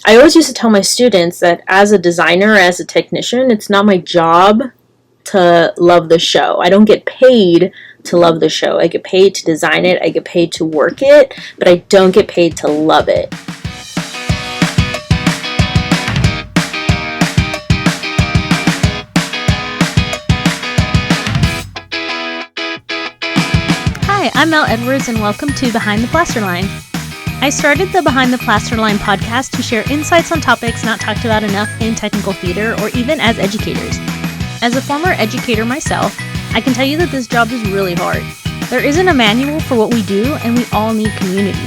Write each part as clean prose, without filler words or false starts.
I always used to tell my students that as a designer, as a technician, it's not my job to love the show. I don't get paid to love the show. I get paid to design it, I get paid to work it, but I don't get paid to love it. Hi, I'm Mel Edwards and welcome to Behind the Plasterline. I started the Behind the Plasterline podcast to share insights on topics not talked about enough in technical theater or even as educators. As a former educator myself, I can tell you that this job is really hard. There isn't a manual for what we do, and we all need community.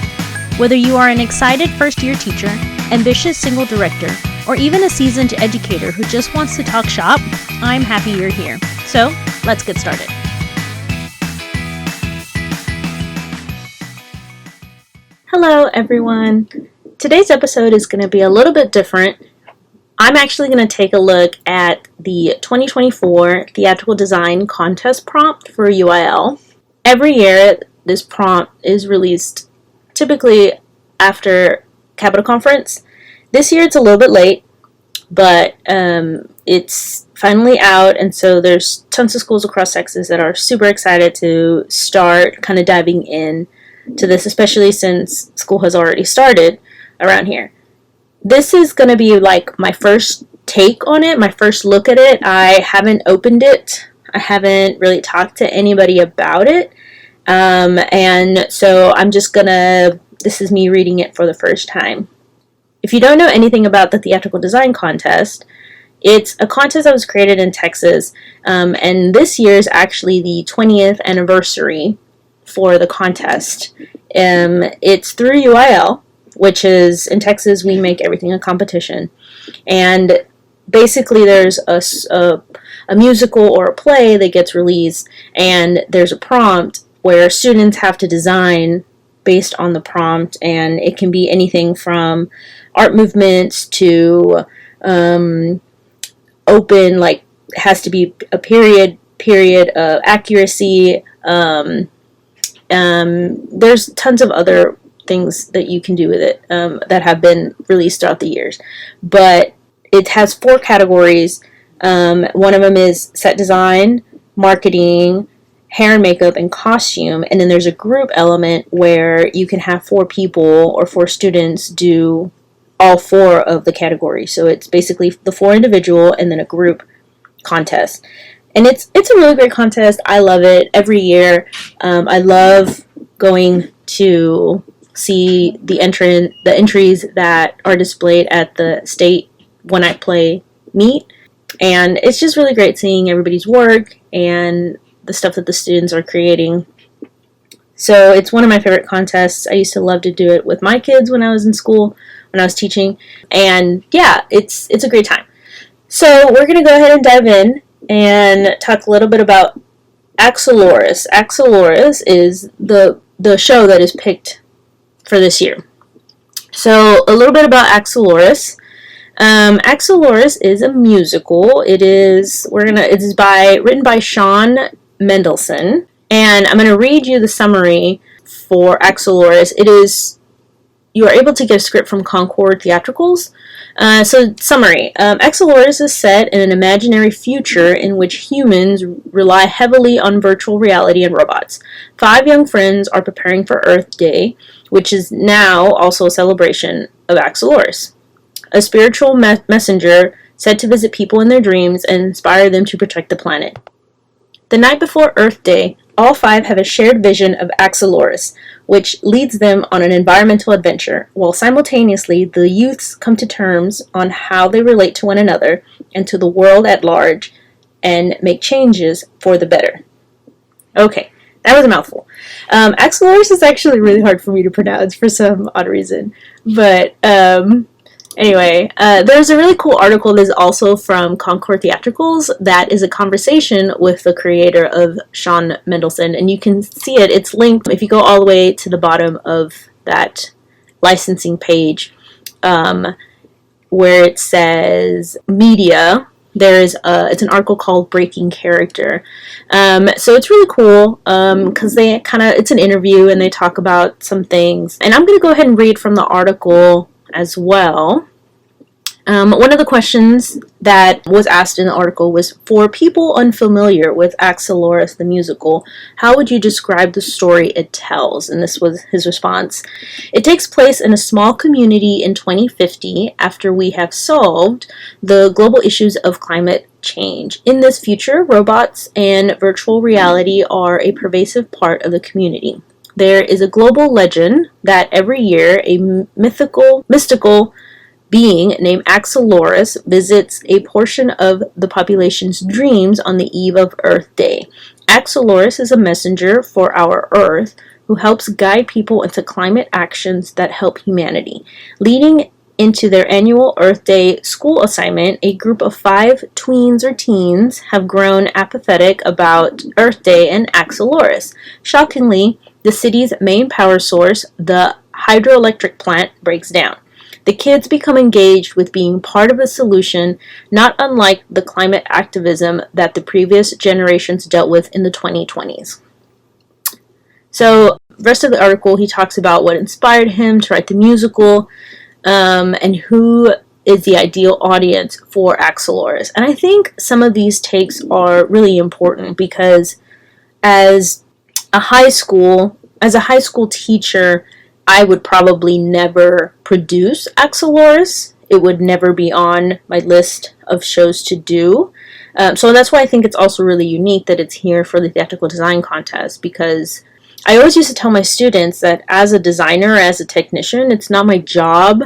Whether you are an excited first-year teacher, ambitious single director, or even a seasoned educator who just wants to talk shop, I'm happy you're here. So, let's get started. Hello everyone. Today's episode is going to be a little bit different. I'm actually going to take a look at the 2024 Theatrical Design Contest prompt for UIL. Every year, this prompt is released typically after Capitol Conference. This year it's a little bit late, but it's finally out, and so there's tons of schools across Texas that are super excited to start kind of diving in to this, especially since school has already started around here. This is going to be like my first take on it, my first look at it. I haven't opened it. I haven't really talked to anybody about it. And so I'm just this is me reading it for the first time. If you don't know anything about the Theatrical Design Contest, it's a contest that was created in Texas, and this year is actually the 20th anniversary for the contest. It's through UIL, which is, in Texas, we make everything a competition. And basically there's a musical or a play that gets released, and there's a prompt where students have to design based on the prompt, and it can be anything from art movements to open, like, has to be a period accuracy. There's tons of other things that you can do with it that have been released throughout the years. But it has 4 categories. One of them is set design, marketing, hair and makeup, and costume. And then there's a group element where you can have 4 people or 4 students do all 4 of the categories. So it's basically the 4 individual and then a group contest. And it's a really great contest. I love it every year. I love going to see the entries that are displayed at the state when I play meet. And it's just really great seeing everybody's work and the stuff that the students are creating. So it's one of my favorite contests. I used to love to do it with my kids when I was in school, when I was teaching. And yeah, it's a great time. So we're going to go ahead and dive in and talk a little bit about Axoloris. Axoloris is the show that is picked for this year. So a little bit about Axoloris. Axoloris is a musical. It is written by Sean Mendelson, and I'm going to read you the summary for Axoloris. You are able to get a script from Concord Theatricals. So, summary. Axoloris is set in an imaginary future in which humans rely heavily on virtual reality and robots. 5 young friends are preparing for Earth Day, which is now also a celebration of Axoloris, a spiritual messenger said to visit people in their dreams and inspire them to protect the planet. The night before Earth Day, all 5 have a shared vision of Axoloris, which leads them on an environmental adventure, while simultaneously the youths come to terms on how they relate to one another and to the world at large and make changes for the better. Okay, that was a mouthful. Axoloris is actually really hard for me to pronounce for some odd reason, but anyway, there's a really cool article that is also from Concord Theatricals that is a conversation with the creator of Sean Mendelson, and you can see it. It's linked if you go all the way to the bottom of that licensing page, where it says media. It's an article called Breaking Character. So it's really cool because it's an interview and they talk about some things. And I'm going to go ahead and read from the article as well. One of the questions that was asked in the article was, for people unfamiliar with Axoloris the musical, how would you describe the story it tells? And this was his response. It takes place in a small community in 2050 after we have solved the global issues of climate change. In this future, robots and virtual reality are a pervasive part of the community. There is a global legend that every year a mystical being named Axoloris visits a portion of the population's dreams on the eve of Earth Day. Axoloris is a messenger for our Earth who helps guide people into climate actions that help humanity. Leading into their annual Earth Day school assignment, a group of 5 tweens or teens have grown apathetic about Earth Day and Axoloris. Shockingly, the city's main power source, the hydroelectric plant, breaks down. The kids become engaged with being part of the solution, not unlike the climate activism that the previous generations dealt with in the 2020s. So, the rest of the article, he talks about what inspired him to write the musical, and who is the ideal audience for Axoloris. And I think some of these takes are really important because as a high school teacher, I would probably never produce Axoloris. It would never be on my list of shows to do. So that's why I think it's also really unique that it's here for the theatrical design contest, because I always used to tell my students that as a designer, as a technician, it's not my job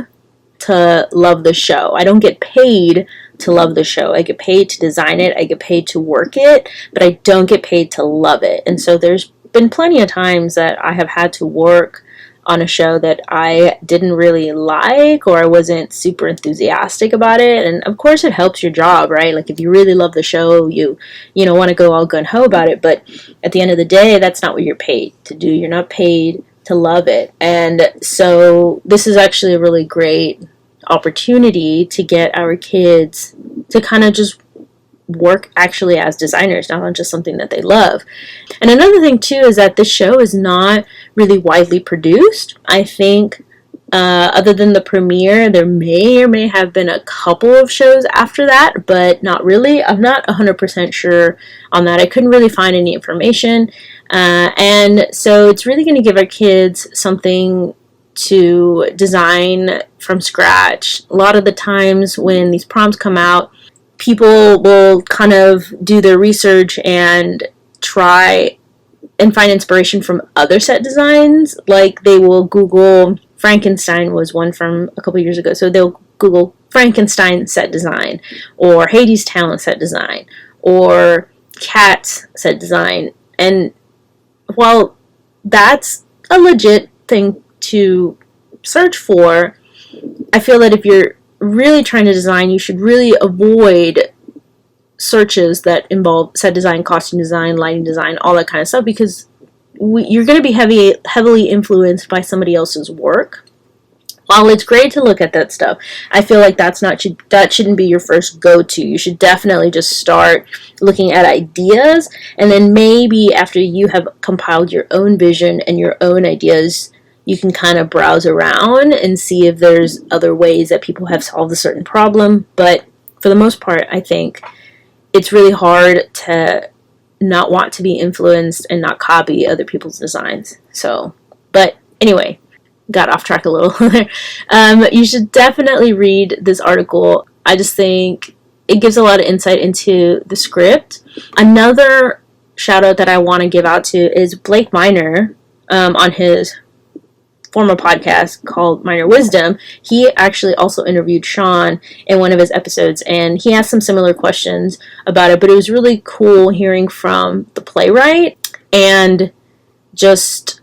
to love the show. I don't get paid to love the show. I get paid to design it. I get paid to work it, but I don't get paid to love it. And so there's been plenty of times that I have had to work on a show that I didn't really like, or I wasn't super enthusiastic about it. And of course it helps your job, right? Like if you really love the show, you want to go all gung-ho about it. But at the end of the day, that's not what you're paid to do. You're not paid to love it. And so this is actually a really great opportunity to get our kids to kind of just work actually as designers, not on just something that they love. And another thing too is that this show is not really widely produced. I think other than the premiere, there may or may have been a couple of shows after that, but not really. I'm not 100% sure on that. I couldn't really find any information. And so it's really going to give our kids something to design from scratch. A lot of the times when these prompts come out, people will kind of do their research and try and find inspiration from other set designs. Like they will Google, Frankenstein was one from a couple years ago, so they'll Google Frankenstein set design, or Hades Town set design, or Cats set design. And while that's a legit thing to search for, I feel that if you're really trying to design, you should really avoid searches that involve set design, costume design, lighting design, all that kind of stuff, because you're going to be heavily influenced by somebody else's work. While it's great to look at that stuff, I feel like that shouldn't be your first go-to. You should definitely just start looking at ideas, and then maybe after you have compiled your own vision and your own ideas, you can kind of browse around and see if there's other ways that people have solved a certain problem. But for the most part, I think it's really hard to not want to be influenced and not copy other people's designs. So, but anyway, got off track a little there. You should definitely read this article. I just think it gives a lot of insight into the script. Another shout out that I want to give out to is Blake Miner on his former podcast called Minor Wisdom. He actually also interviewed Sean in one of his episodes, and he asked some similar questions about it, but it was really cool hearing from the playwright and just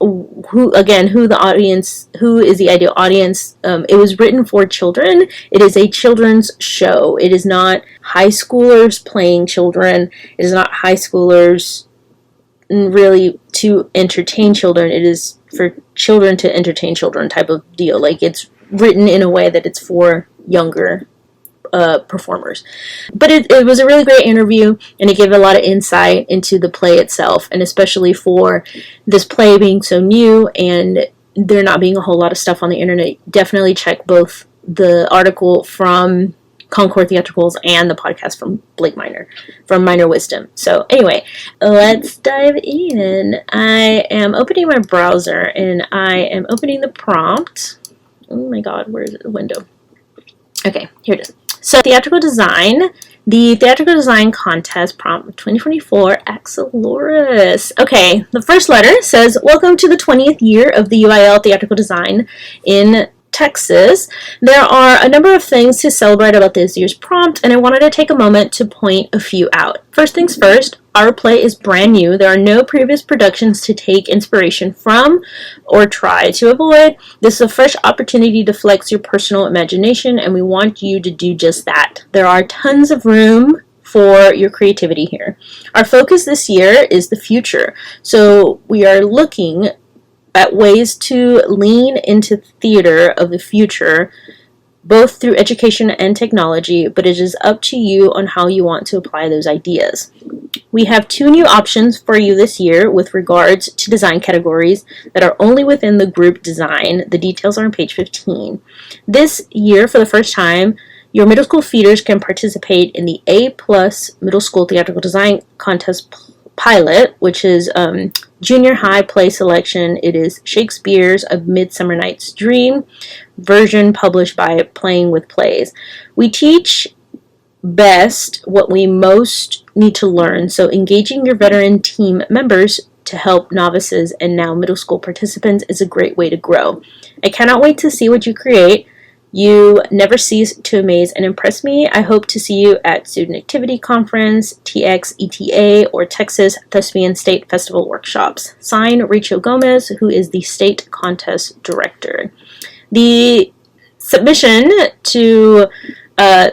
who is the ideal audience. It was written for children. It is a children's show. It is not high schoolers playing children. It is not high schoolers really to entertain children. It is for children to entertain children type of deal. Like, it's written in a way that it's for younger performers. But it was a really great interview, and it gave a lot of insight into the play itself, and especially for this play being so new and there not being a whole lot of stuff on the internet. Definitely check both the article from Concord Theatricals and the podcast from Blake Minor, from Minor Wisdom. So anyway, let's dive in. I am opening my browser and I am opening the prompt. Oh my god, where is it? The window. Okay, here it is. So theatrical design, the theatrical design contest prompt of 2024 Axoloris. Okay, the first letter says, welcome to the 20th year of the UIL Theatrical Design in Texas. There are a number of things to celebrate about this year's prompt, and I wanted to take a moment to point a few out. First things first, our play is brand new. There are no previous productions to take inspiration from or try to avoid. This is a fresh opportunity to flex your personal imagination, and we want you to do just that. There are tons of room for your creativity here. Our focus this year is the future, so we are looking at ways to lean into theater of the future, both through education and technology, but it is up to you on how you want to apply those ideas. We have 2 new options for you this year with regards to design categories that are only within the group design. The details are on page 15. This year, for the first time, your middle school feeders can participate in the A+ Middle School Theatrical Design Contest pilot, which is junior high play selection. It is Shakespeare's A Midsummer Night's Dream version published by Playing with Plays. We teach best what we most need to learn, so engaging your veteran team members to help novices and now middle school participants is a great way to grow. I cannot wait to see what you create. You never cease to amaze and impress me. I hope to see you at Student Activity Conference, TXETA, or Texas Thespian State Festival workshops. Signed, Rachel Gomez, who is the State Contest Director. The submission to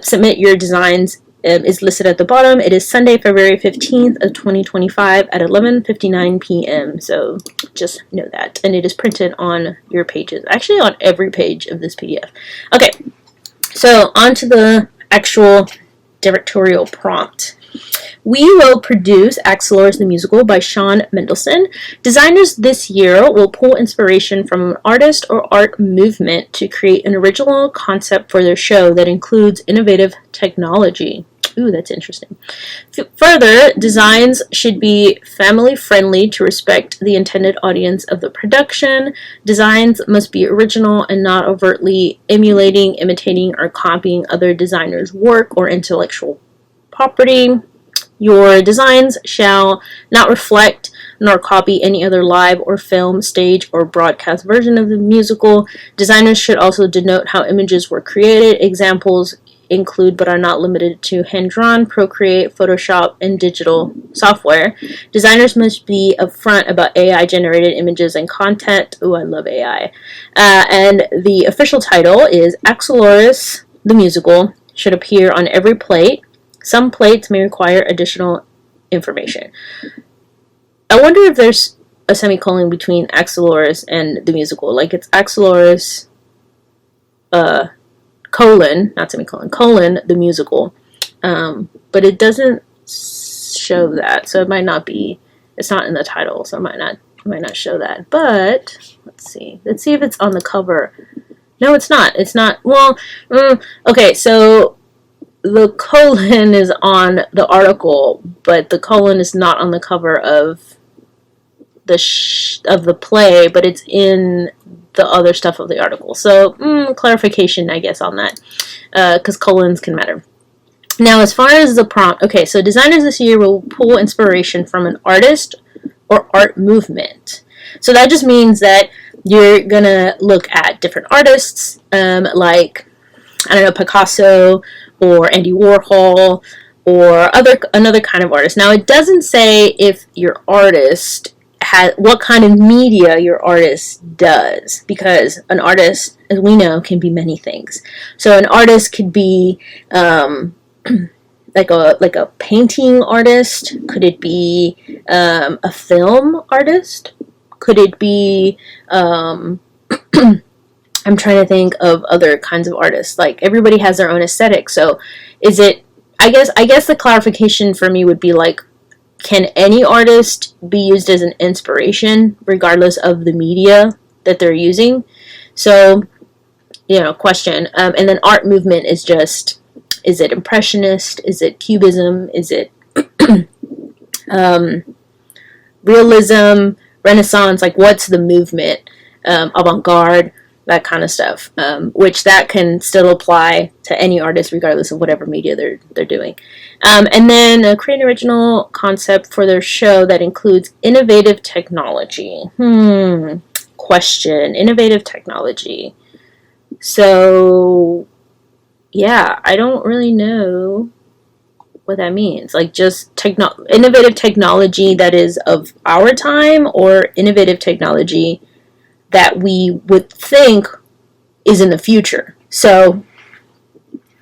submit your designs is listed at the bottom. It is Sunday, February 15th of 2025 at 11:59 p.m. So just know that. And it is printed on your pages. Actually, on every page of this PDF. Okay, so on to the actual directorial prompt. We will produce Axoloris the Musical by Sean Mendelson. Designers this year will pull inspiration from an artist or art movement to create an original concept for their show that includes innovative technology. Ooh, that's interesting. Further, designs should be family-friendly to respect the intended audience of the production. Designs must be original and not overtly emulating, imitating, or copying other designers' work or intellectual property. Your designs shall not reflect nor copy any other live or film, stage, or broadcast version of the musical. Designers should also denote how images were created. Examples include but are not limited to hand-drawn, Procreate, Photoshop, and digital software. Designers must be upfront about AI-generated images and content. Ooh, I love AI. And the official title is Axoloris the Musical. Should appear on every plate. Some plates may require additional information. I wonder if there's a semicolon between Axoloris and the musical. Like it's Axoloris, colon, not semicolon, colon, the musical. But it doesn't show that, so it might not be, it's not in the title, so it might not show that. But, let's see if it's on the cover. No, it's not. It's not, well, okay, so the colon is on the article, but the colon is not on the cover of the play, but it's in the other stuff of the article. So, clarification, I guess, on that, because colons can matter. Now, as far as the prompt, okay, so designers this year will pull inspiration from an artist or art movement. So that just means that you're gonna look at different artists, like, I don't know, Picasso, or Andy Warhol, or another kind of artist. Now, it doesn't say if your artist what kind of media your artist does, because an artist, as we know, can be many things. So an artist could be like a painting artist. Could it be a film artist? Could it be I'm trying to think of other kinds of artists. Like, everybody has their own aesthetic. So is it, I guess the clarification for me would be like, can any artist be used as an inspiration regardless of the media that they're using? So question. And then art movement is just, is it Impressionist? Is it Cubism? Is it Realism? Renaissance? Like, what's the movement? Avant-garde? That kind of stuff, which that can still apply to any artist regardless of whatever media they're doing. And then create an original concept for their show that includes innovative technology. Question. Innovative technology. So, yeah, I don't really know what that means. Like, just innovative technology that is of our time, or innovative technology that we would think is in the future. So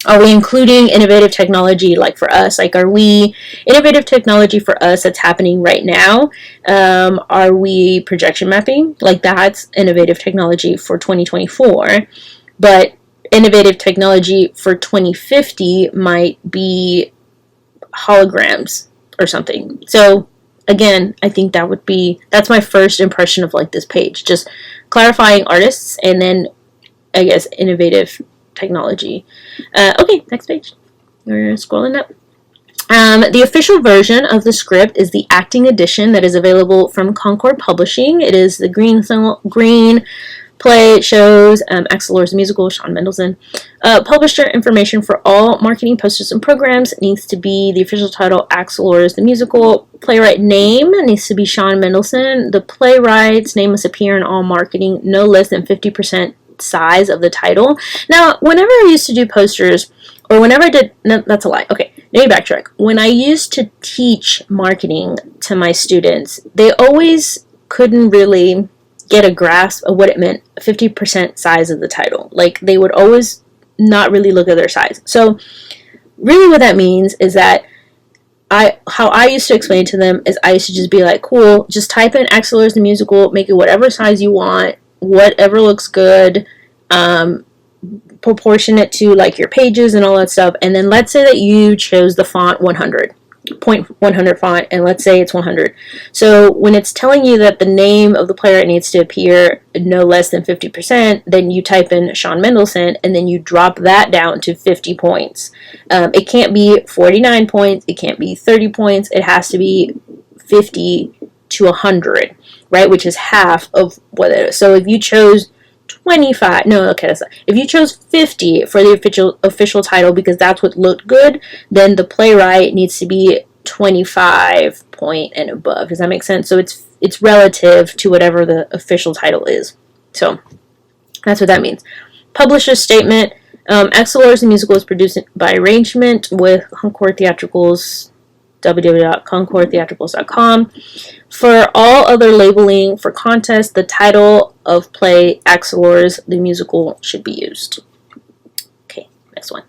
are we including innovative technology, like, for us? Like, are we innovative technology for us that's happening right now? Are we projection mapping? Like, that's innovative technology for 2024. But innovative technology for 2050 might be holograms or something. So again, I think that's my first impression of, like, this page. Just clarifying artists, and then, I guess, innovative technology. Okay, next page. We're scrolling up. The official version of the script is the acting edition that is available from Concord Publishing. It is the green play. It shows Axoloris musical, Sean Mendelson. Publisher information for all marketing posters and programs needs to be the official title, Axoloris the musical. Playwright name needs to be Sean Mendelson. The playwright's name must appear in all marketing, no less than 50% size of the title. Now, whenever I used to do posters, or whenever I did, no, that's a lie. Okay, let me backtrack. When I used to teach marketing to my students, they always couldn't really get a grasp of what it meant, 50% size of the title. Like, they would always not really look at their size. So really what that means is that how I used to explain to them is I used to just be like, cool, just type in Axoloris the musical, make it whatever size you want, whatever looks good, proportion it to, like, your pages and all that stuff. And then let's say that you chose the font 100 font, and let's say it's 100. So when it's telling you that the name of the playwright needs to appear no less than 50%, then you type in Sean Mendelson, and then you drop that down to 50 points. It can't be 49 points. It can't be 30 points. It has to be 50 to 100, right? Which is half of what it is. So if you chose 25, if you chose 50 for the official title because that's what looked good, then the playwright needs to be 25 point and above. Does that make sense? So it's relative to whatever the official title is. So that's what that means. Publisher's statement. Axoloris the musical is produced by arrangement with Concord Theatricals, www.concordtheatricals.com. For all other labeling for contests, the title of play Axoloris the musical should be used. Okay, next one.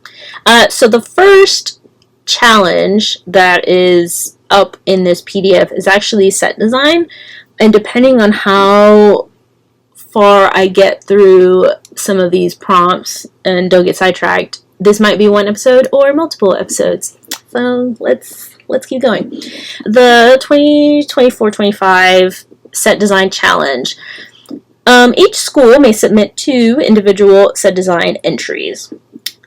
So the first challenge that is up in this PDF is actually set design, and depending on how far I get through some of these prompts and don't get sidetracked, this might be one episode or multiple episodes. So let's keep going. The 2024-25 set design challenge. Each school may submit 2 individual set design entries.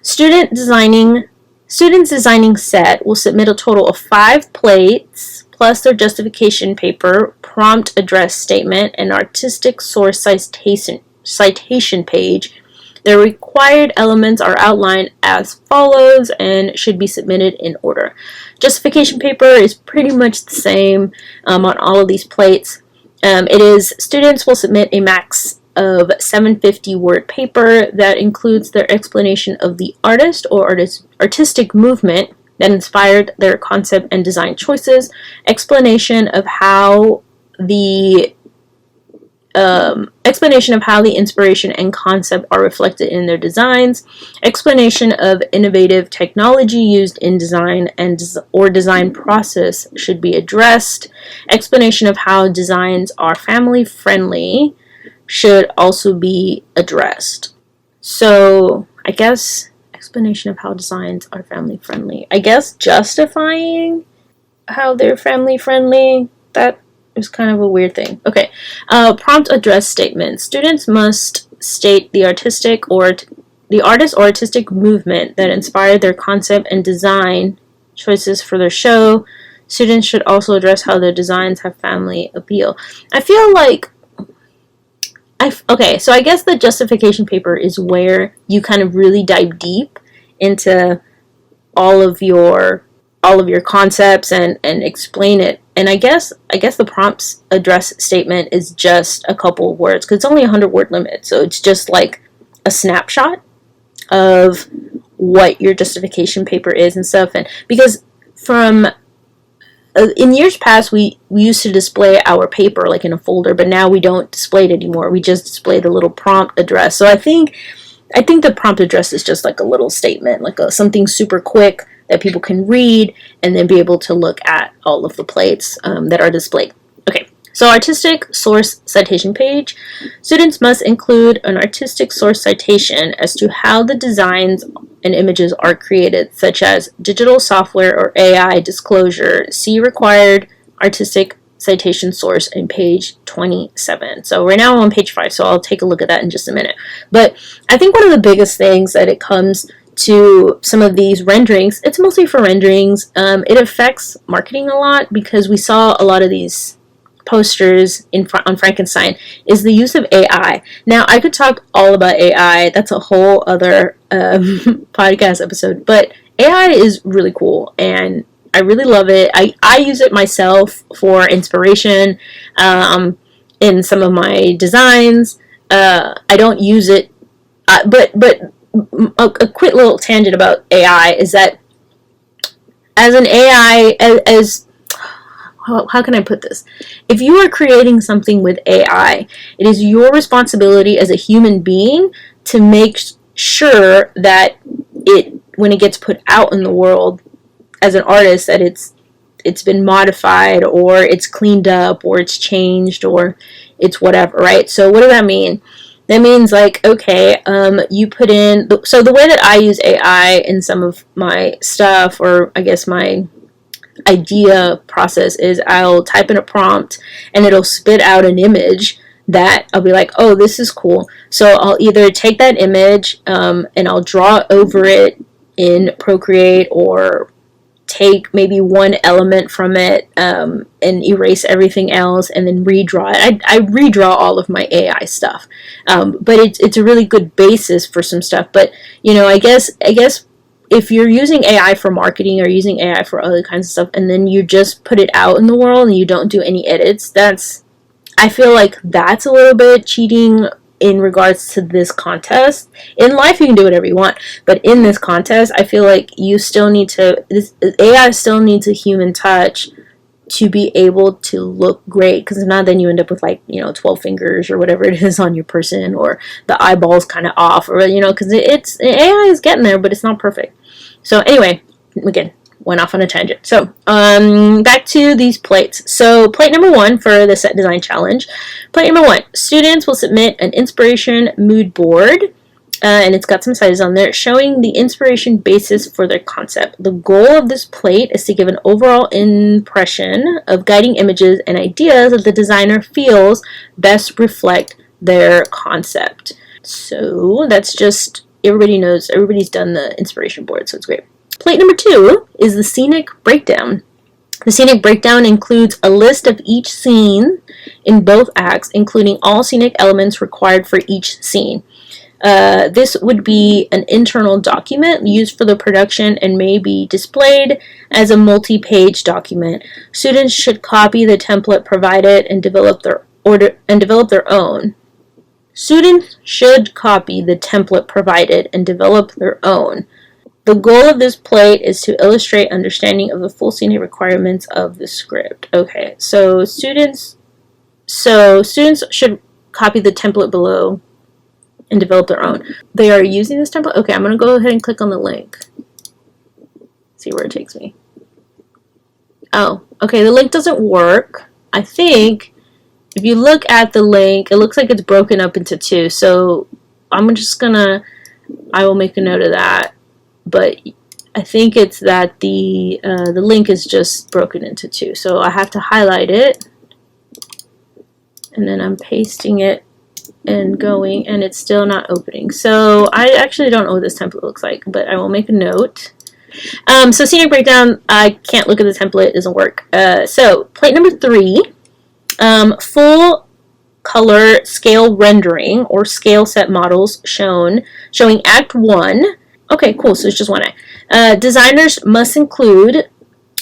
Students designing set will submit a total of 5 plates plus their justification paper, prompt address statement, and artistic source citation page. The required elements are outlined as follows and should be submitted in order. Justification paper is pretty much the same on all of these plates. Students will submit a max of 750 word paper that includes their explanation of the artist or artistic movement that inspired their concept and design choices, explanation of how the inspiration and concept are reflected in their designs, explanation of innovative technology used in design or design process should be addressed, explanation of how designs are family friendly should also be addressed. So I guess explanation of how designs are family friendly. I guess justifying how they're family friendly, that is kind of a weird thing. Okay. Prompt address statement. Students must state the artistic or the artist or artistic movement that inspired their concept and design choices for their show. Students should also address how their designs have family appeal. I feel like, okay, so I guess the justification paper is where you kind of really dive deep into all of your concepts and explain it. And I guess the prompts address statement is just a couple of words, because it's only a 100-word limit, so it's just like a snapshot of what your justification paper is and stuff. And because from in years past, we used to display our paper like in a folder, but now we don't display it anymore. We just display the little prompt address. So I think the prompt address is just like a little statement, like something super quick that people can read and then be able to look at all of the plates that are displayed. Okay, so artistic source citation page. Students must include an artistic source citation as to how the designs and images are created, such as digital software or AI disclosure. See required artistic citation source in page 27. So right now I'm on page 5, so I'll take a look at that in just a minute. But I think one of the biggest things that it comes to some of these renderings, it's mostly for renderings, it affects marketing a lot, because we saw a lot of these posters on Frankenstein, is the use of AI. Now, I could talk all about AI. That's a whole other podcast episode. But AI is really cool, and I really love it. I use it myself for inspiration in some of my designs. I don't use it, but a quick little tangent about AI is that as an AI, how can I put this? If you are creating something with AI, it is your responsibility as a human being to make sure that when it gets put out in the world as an artist, that it's been modified, or it's cleaned up, or it's changed, or it's whatever, right? So what does that mean? That means, like, okay, you put in, so the way that I use AI in some of my stuff, or I guess my idea process, is I'll type in a prompt and it'll spit out an image that I'll be like, oh, this is cool. So I'll either take that image and I'll draw over it in Procreate, or take maybe one element from it and erase everything else and then redraw it. I redraw all of my AI stuff, but it's a really good basis for some stuff. But I guess if you're using AI for marketing or using AI for other kinds of stuff, and then you just put it out in the world and you don't do any edits, I feel like that's a little bit cheating in regards to this contest. In life, you can do whatever you want, but in this contest, I feel like you still need AI still needs a human touch to be able to look great, because if not, then you end up with 12 fingers or whatever it is on your person, or the eyeballs kind of off, or because AI is getting there, but it's not perfect. So anyway, again, went off on a tangent. So back to these plates. So plate number 1 for the set design challenge. Plate number 1, students will submit an inspiration mood board, and it's got some sizes on there showing the inspiration basis for their concept. The goal of this plate is to give an overall impression of guiding images and ideas that the designer feels best reflect their concept. So that's just, everybody's done the inspiration board, so it's great. Plate number 2 is the scenic breakdown. The scenic breakdown includes a list of each scene in both acts, including all scenic elements required for each scene. This would be an internal document used for the production and may be displayed as a multi-page document. Students should copy the template provided and develop their own. Students should copy the template provided and develop their own. The goal of this plate is to illustrate understanding of the full scenic requirements of the script. Okay, so students should copy the template below and develop their own. They are using this template? Okay, I'm going to go ahead and click on the link. See where it takes me. Oh, okay, the link doesn't work. I think if you look at the link, it looks like it's broken up into 2. So I will make a note of that. But I think it's that the link is just broken into 2. So I have to highlight it, and then I'm pasting it and going, and it's still not opening. So I actually don't know what this template looks like, but I will make a note. So scenic breakdown, I can't look at the template, it doesn't work. So plate number 3, full color scale rendering or scale set models showing Act 1. Okay, cool, so it's just one act. Designers must include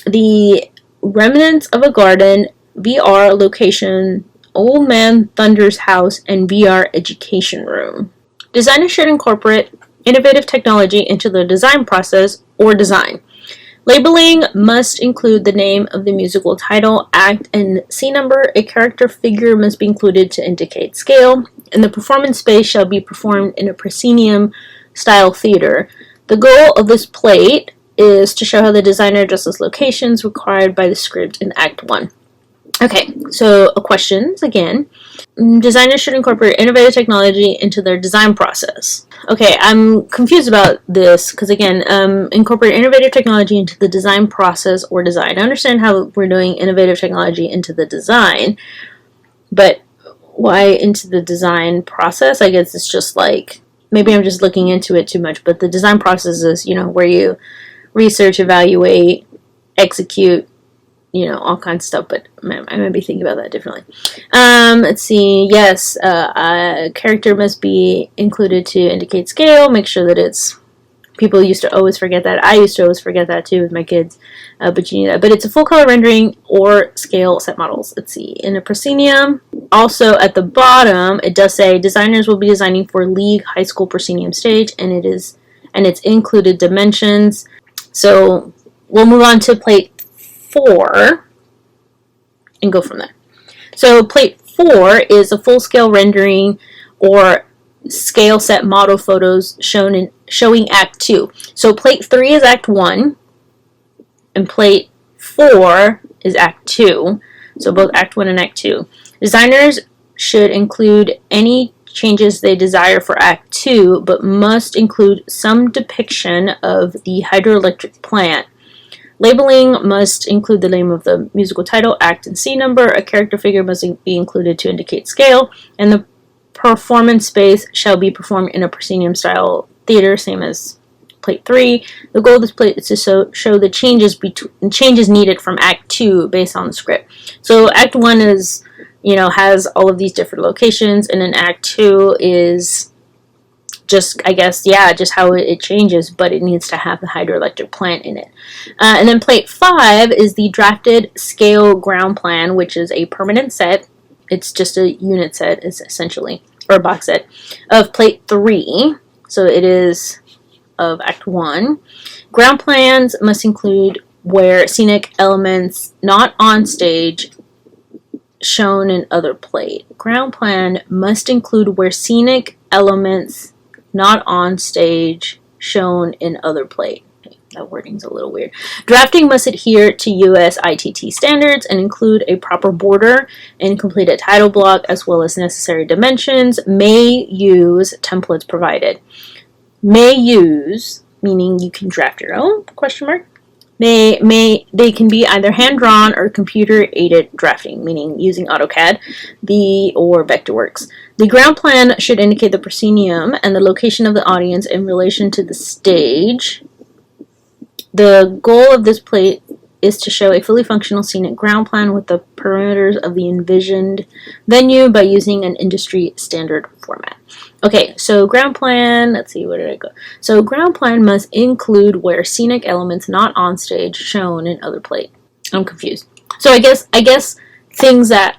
the remnants of a garden, VR location, Old Man Thunder's house, and VR education room. Designers should incorporate innovative technology into the design process or design. Labeling must include the name of the musical title, act, and scene number. A character figure must be included to indicate scale, and the performance space shall be performed in a proscenium-style theater. The goal of this plate is to show how the designer addresses locations required by the script in Act 1. Okay, so questions again. Designers should incorporate innovative technology into their design process. Okay, I'm confused about this because, again, incorporate innovative technology into the design process or design. I understand how we're doing innovative technology into the design, but why into the design process? I guess it's just like, maybe I'm just looking into it too much, but the design process is, where you research, evaluate, execute, all kinds of stuff, but I might be thinking about that differently. Let's see, yes, a character must be included to indicate scale, make sure that it's, people used to always forget that, I used to always forget that too with my kids, but you need that, but it's a full color rendering or scale set models. Let's see, in a proscenium, also at the bottom, it does say designers will be designing for League High School proscenium stage, and its included dimensions. So we'll move on to plate 4 and go from there. So plate 4 is a full-scale rendering or scale set model photos showing Act 2. So plate 3 is Act 1 and plate 4 is Act 2. So both Act 1 and Act 2. Designers should include any changes they desire for Act 2, but must include some depiction of the hydroelectric plant. Labeling must include the name of the musical title, act, and scene number. A character figure must be included to indicate scale, and the performance space shall be performed in a proscenium-style theater, same as plate 3. The goal of this plate is to show the changes needed from Act 2 based on the script. So Act 1 is, has all of these different locations, and then Act 2 is just, I guess, just how it changes, but it needs to have the hydroelectric plant in it. And then plate 5 is the drafted scale ground plan, which is a permanent set. It's just a unit set, essentially, or a box set, of plate 3. So it is of Act 1. Ground plans must include where scenic elements not on stage shown in other plate. Ground plan must include where scenic elements not on stage shown in other plate. Okay, that wording's a little weird. Drafting must adhere to US ITT standards and include a proper border and complete a title block as well as necessary dimensions. May use templates provided. May use, meaning you can draft your own, question mark. They can be either hand-drawn or computer-aided drafting, meaning using AutoCAD or Vectorworks. The ground plan should indicate the proscenium and the location of the audience in relation to the stage. The goal of this plate is to show a fully functional scenic ground plan with the perimeters of the envisioned venue by using an industry standard format. Okay, so ground plan, let's see, where did I go? So ground plan must include where scenic elements not on stage shown in other plate. I'm confused. So I guess things that,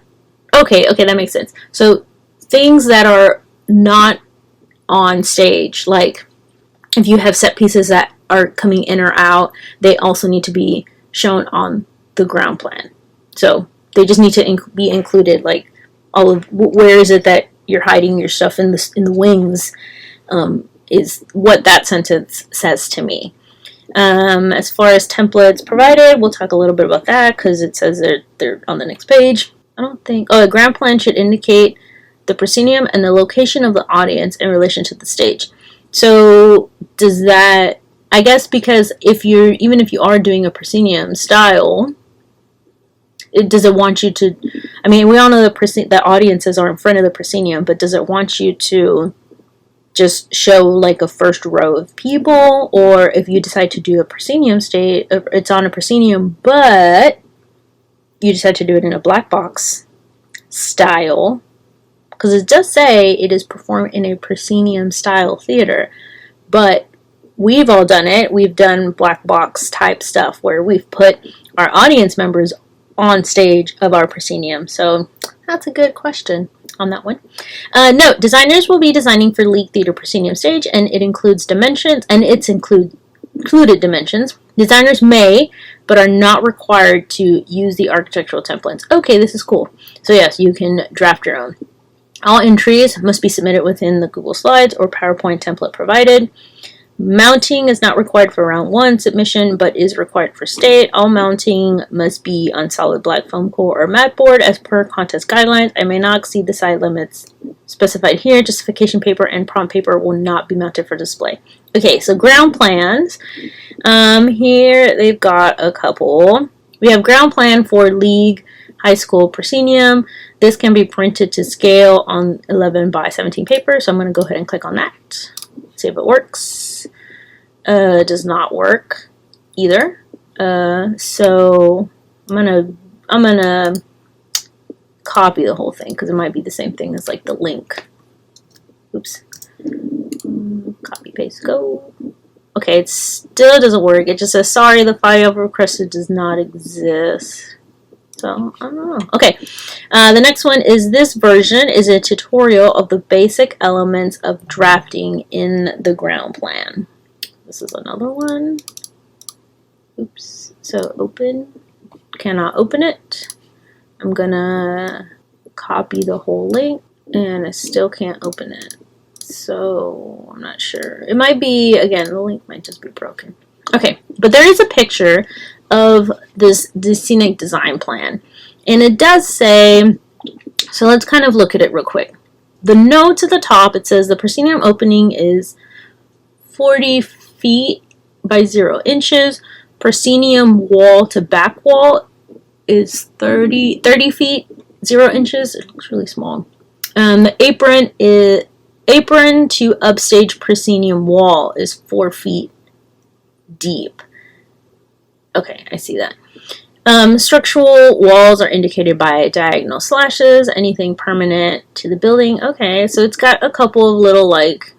okay, that makes sense. So things that are not on stage, like if you have set pieces that are coming in or out, they also need to be shown on the ground plan. So they just need to be included, like all of where is it that you're hiding your stuff in the wings, is what that sentence says to me. As far as templates provided, we'll talk a little bit about that because it says they're on the next page. I don't think, a ground plan should indicate the proscenium and the location of the audience in relation to the stage. So does that, I guess, because even if you are doing a proscenium style, does it want you to, I mean, we all know the audiences are in front of the proscenium, but does it want you to just show like a first row of people? Or if you decide to do a proscenium stage, it's on a proscenium, but you decide to do it in a black box style, because it does say it is performed in a proscenium style theater, but we've all done it. We've done black box type stuff where we've put our audience members on stage of our proscenium. So that's a good question on that one. Note, designers will be designing for League Theater proscenium stage, and it includes dimensions, and it's included dimensions. Designers may, but are not required to use the architectural templates. Okay, this is cool. So yes, you can draft your own. All entries must be submitted within the Google Slides or PowerPoint template provided. Mounting is not required for round 1 submission, but is required for state. All mounting must be on solid black foam core or mat board as per contest guidelines. I may not exceed the side limits specified here. Justification paper and prompt paper will not be mounted for display. Okay, so ground plans. Here they've got a couple. We have ground plan for League High School proscenium. This can be printed to scale on 11 by 17 paper, so I'm going to go ahead and click on that. See if it works. Does not work either. So I'm gonna copy the whole thing because it might be the same thing as like the link. Oops. Copy paste go. Okay, it still doesn't work. It just says sorry, the file requested does not exist. So, I don't know. Okay, the next one is this version is a tutorial of the basic elements of drafting in the ground plan. This is another one. Oops. So, open. Cannot open it. I'm gonna copy the whole link, and I still can't open it. So, I'm not sure. It might be, again, the link might just be broken. Okay, but there is a picture of this scenic design plan, and it does say, so let's kind of look at it real quick. The note to the top, it says the proscenium opening is 40 feet by 0 inches. Proscenium wall to back wall is 30 feet 0 inches. It looks really small. The apron to upstage proscenium wall is 4 feet deep. Okay, I see that. Structural walls are indicated by diagonal slashes. Anything permanent to the building. Okay, so it's got a couple of little like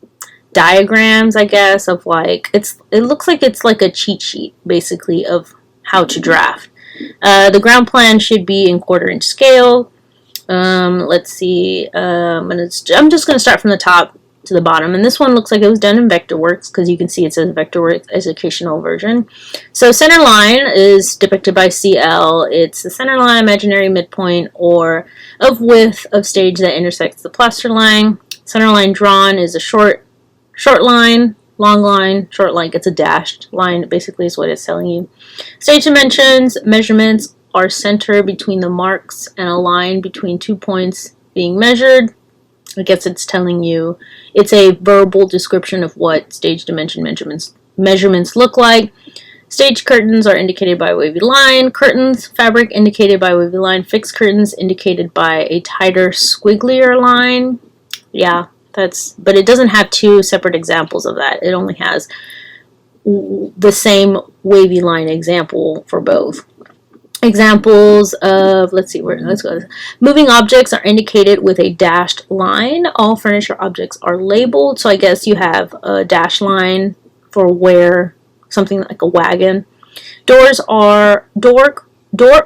diagrams, I guess, of like it looks like it's like a cheat sheet basically of how to draft. The ground plan should be in 1/4 inch scale. Let's see. I'm just gonna start from the top to the bottom, and this one looks like it was done in Vectorworks because you can see it says Vectorworks educational version. So center line is depicted by CL. It's the center line, imaginary midpoint, or of width of stage that intersects the plaster line. Center line drawn is a short line, long line, short line. It's a dashed line, basically is what it's telling you. Stage dimensions, measurements are centered between the marks and a line between 2 points being measured. I guess it's telling you, it's a verbal description of what stage dimension measurements look like. Stage curtains are indicated by a wavy line. Curtains, fabric indicated by a wavy line. Fixed curtains indicated by a tighter, squigglier line. Yeah, but it doesn't have 2 separate examples of that. It only has the same wavy line example for both. Examples of, let's go. Moving objects are indicated with a dashed line. All furniture objects are labeled. So I guess you have a dashed line for where something like a wagon. Doors are door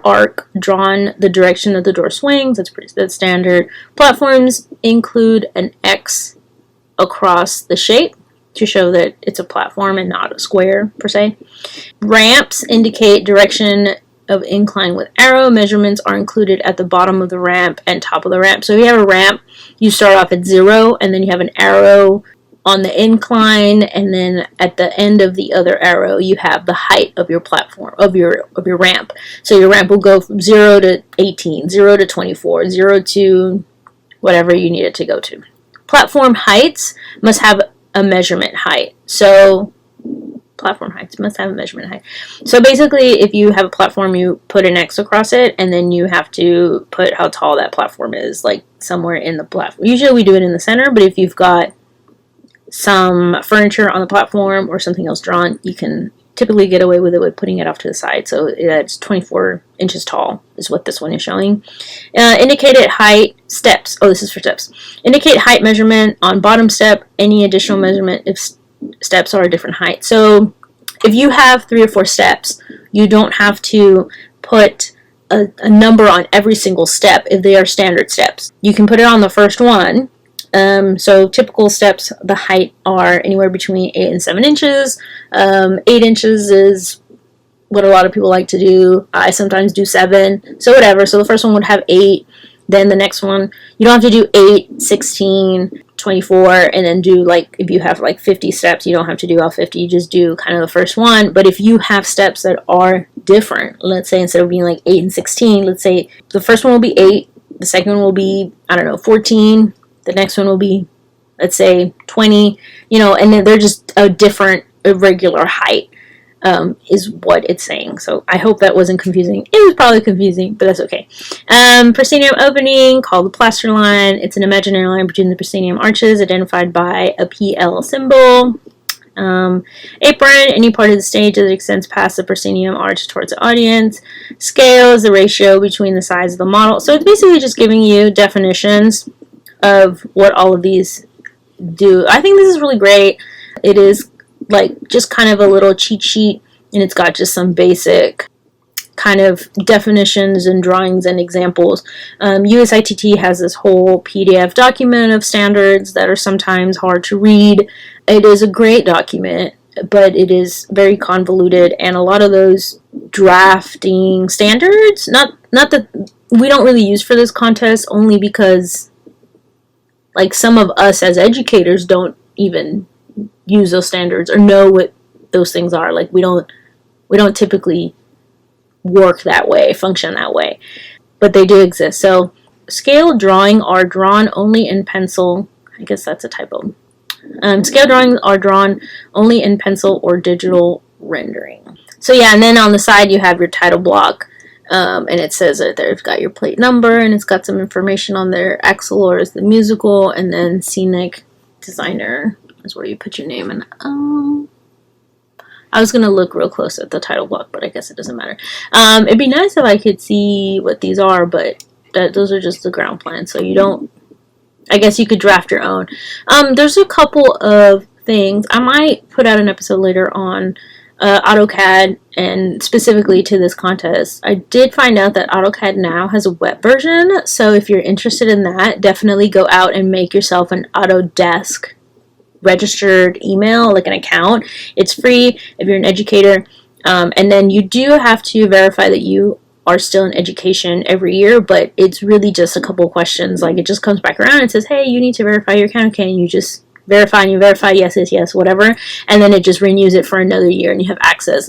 arc drawn the direction of the door swings. That's standard. Platforms include an X across the shape to show that it's a platform and not a square per se. Ramps indicate direction of incline with arrow. Measurements are included at the bottom of the ramp and top of the ramp. So if you have a ramp, you start off at 0, and then you have an arrow on the incline, and then at the end of the other arrow, you have the height of your platform, of your ramp. So your ramp will go from 0 to 18, 0 to 24, 0 to whatever you need it to go to. Platform heights must have a measurement height. So platform height. must have a measurement height. So basically, if you have a platform, you put an X across it, and then you have to put how tall that platform is, like somewhere in the platform. Usually we do it in the center, but if you've got some furniture on the platform or something else drawn, you can typically get away with it with putting it off to the side. So it's 24 inches tall is what this one is showing. Indicated height steps. Oh, this is for steps. Indicate height measurement on bottom step. Any additional measurement if steps are a different height. So if you have 3 or 4 steps, you don't have to put a number on every single step if they are standard steps. You can put it on the first one. So typical steps, the height are anywhere between 8 and 7 inches. 8 inches is what a lot of people like to do. I sometimes do 7, so whatever. So the first one would have 8, then the next one, you don't have to do 8, 16, 24, and then do, like, if you have like 50 steps, you don't have to do all 50, you just do kind of the first one. But if you have steps that are different, let's say instead of being like 8 and 16, let's say the first one will be 8, the second one will be, I don't know, 14, the next one will be, let's say, 20, and then they're just a different irregular height, is what it's saying. So I hope that wasn't confusing. It was probably confusing, but that's okay. Proscenium opening, called the plaster line. It's an imaginary line between the proscenium arches identified by a PL symbol. Apron, any part of the stage that extends past the proscenium arch towards the audience. Scale is the ratio between the size of the model. So it's basically just giving you definitions of what all of these do. I think this is really great. It is like just kind of a little cheat sheet, and it's got just some basic kind of definitions and drawings and examples. USITT has this whole PDF document of standards that are sometimes hard to read. It is a great document, but it is very convoluted, and a lot of those drafting standards, not that we don't really use for this contest, only because like some of us as educators don't even use those standards or know what those things are. Like we don't typically work that way, function that way, but they do exist. So scale drawing are drawn only in pencil. I guess that's a typo. Scale drawings are drawn only in pencil or digital rendering. So yeah, and then on the side you have your title block. And it says that they've got your plate number, and it's got some information on there. Axoloris, the musical, and then scenic designer is where you put your name in. I was going to look real close at the title block, but I guess it doesn't matter. It'd be nice if I could see what these are, but those are just the ground plans, so you don't, I guess you could draft your own. There's a couple of things. I might put out an episode later on AutoCAD, and specifically to this contest. I did find out that AutoCAD now has a web version, so if you're interested in that, definitely go out and make yourself an Autodesk registered email, like an account. It's free if you're an educator, and then you do have to verify that you are still in education every year, but it's really just a couple of questions. Like, it just comes back around and says, hey, you need to verify your account. Okay, and you just verify, and you verify yes, whatever, and then it just renews it for another year, and you have access.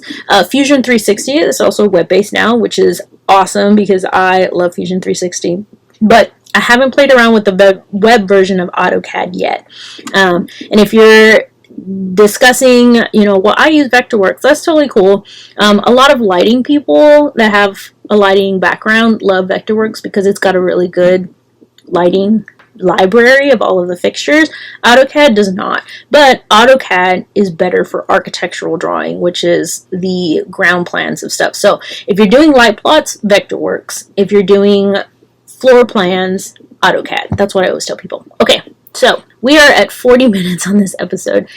Fusion 360 is also web-based now, which is awesome because I love Fusion 360, but I haven't played around with the web version of AutoCAD yet. And if you're discussing, well, I use Vectorworks, that's totally cool. A lot of lighting people that have a lighting background love Vectorworks because it's got a really good lighting library of all of the fixtures. AutoCAD does not, but AutoCAD is better for architectural drawing, which is the ground plans of stuff. So if you're doing light plots, Vectorworks. If you're doing floor plans, AutoCAD. That's what I always tell people. Okay, so we are at 40 minutes on this episode.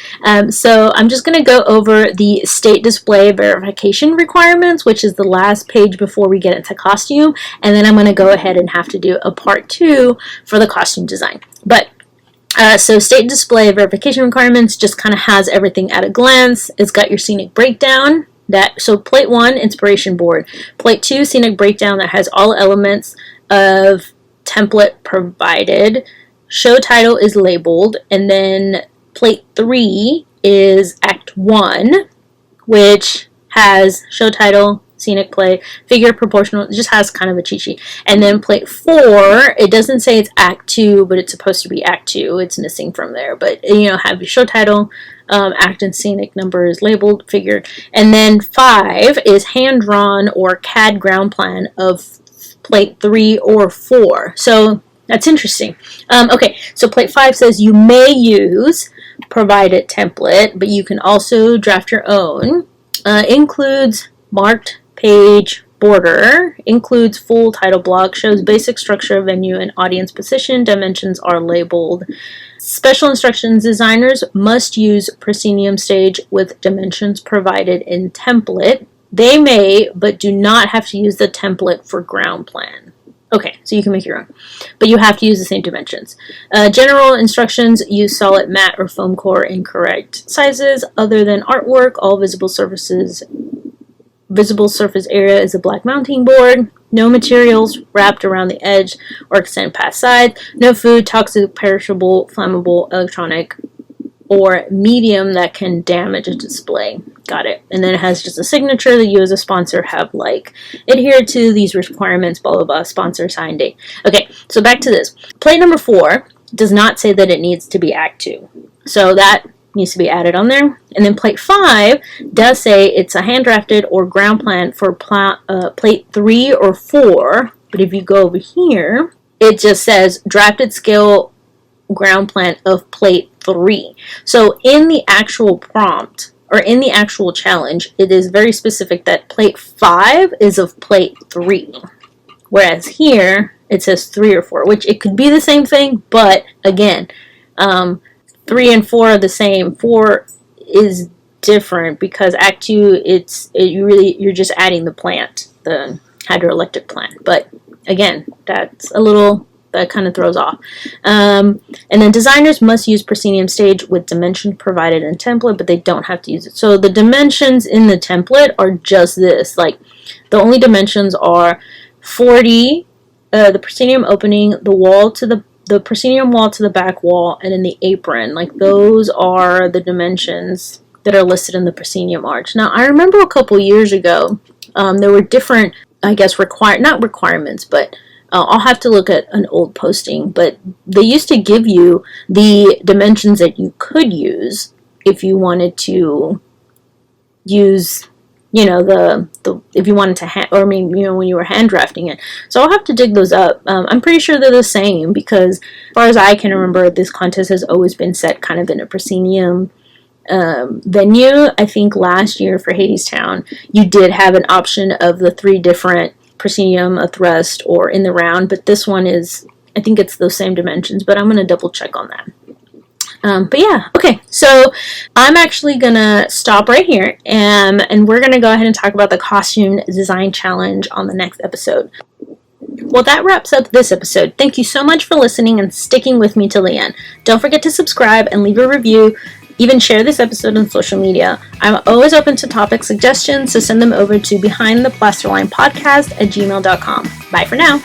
So I'm just going to go over the state display verification requirements, which is the last page before we get into costume. And then I'm going to go ahead and have to do a part 2 for the costume design. But so state display verification requirements just kind of has everything at a glance. It's got your scenic breakdown. So plate 1, inspiration board. Plate 2, scenic breakdown, that has all elements of template provided. Show title is labeled, and then plate 3 is Act 1, which has show title, scenic play, figure, proportional. It just has kind of a cheat sheet. And then plate 4, it doesn't say it's Act 2, but it's supposed to be Act 2. It's missing from there. But, have your show title, act and scenic numbers, labeled, figure. And then 5 is hand-drawn or CAD ground plan of plate 3 or 4. So that's interesting. Okay, so plate 5 says you may use provided template, but you can also draft your own. Includes marked page border, includes full title block, shows basic structure, venue, and audience position. Dimensions are labeled. Special instructions: designers must use proscenium stage with dimensions provided in template. They may, but do not have to use the template for ground plan. Okay, so you can make your own, but you have to use the same dimensions. General instructions: use solid matte or foam core in correct sizes. Other than artwork, all visible surface area is a black mounting board. No materials wrapped around the edge or extend past sides. No food, toxic, perishable, flammable, electronic, or medium that can damage a display. Got it. And then it has just a signature that you as a sponsor have adhered to these requirements, blah, blah, blah, sponsor sign date. Okay, so back to this. Plate number 4 does not say that it needs to be Act 2. So that needs to be added on there. And then plate 5 does say it's a hand-drafted or ground plan for plate 3 or 4. But if you go over here, it just says drafted scale ground plan of plate 3. So in the actual prompt, or in the actual challenge, it is very specific that plate 5 is of plate 3. Whereas here, it says 3 or 4, which it could be the same thing, but again, 3 and 4 are the same. 4 is different because Act 2, you're just adding the plant, the hydroelectric plant. But again, that kind of throws off. And then designers must use proscenium stage with dimensions provided in template, but they don't have to use it. So the dimensions in the template are just this. The only dimensions are 40, the proscenium opening, the proscenium wall to the back wall, and then the apron. Those are the dimensions that are listed in the proscenium arch. Now, I remember a couple years ago, there were different, I guess, not requirements, but I'll have to look at an old posting, but they used to give you the dimensions that you could use if you wanted to use, if you wanted to, when you were hand drafting it. So I'll have to dig those up. I'm pretty sure they're the same because, as far as I can remember, this contest has always been set kind of in a proscenium venue. I think last year for Hadestown, you did have an option of the 3 different proscenium, a thrust, or in the round, but this one is, I think it's those same dimensions, but I'm going to double check on that. But yeah, okay, so I'm actually going to stop right here, and we're going to go ahead and talk about the costume design challenge on the next episode. Well, that wraps up this episode. Thank you so much for listening and sticking with me till the end. Don't forget to subscribe and leave a review. Even share this episode on social media. I'm always open to topic suggestions, so send them over to behindtheplasterlinepodcast@gmail.com. Bye for now.